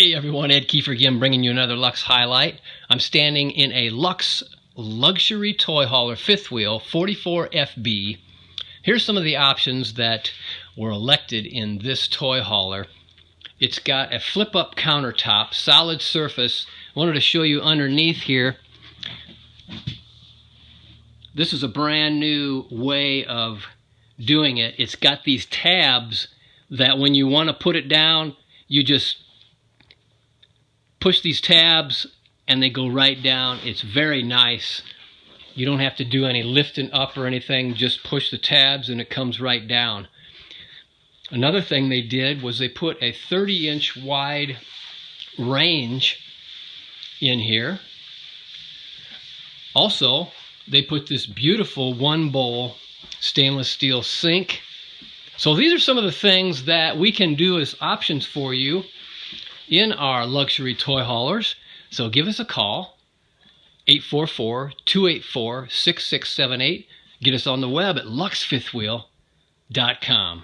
Hey everyone, Ed Kiefer again, bringing you another Luxe highlight. I'm standing in a Luxe luxury toy hauler fifth wheel 44 FB. Here's some of the options that were elected in this toy hauler. It's got a flip-up countertop, solid surface. I wanted to show you underneath here. This is a brand new way of doing it. It's got these tabs that when you want to put it down, you just push these tabs and they go right down. It's very nice. You don't have to do any lifting up or anything. Just push the tabs and it comes right down. Another thing they did was they put a 30-inch wide range in here. Also, they put this beautiful one-bowl stainless steel sink. So these are some of the things that we can do as options for you in our luxury toy haulers. So give us a call, 844-284-6678. Get us on the web at luxefifthwheel.com.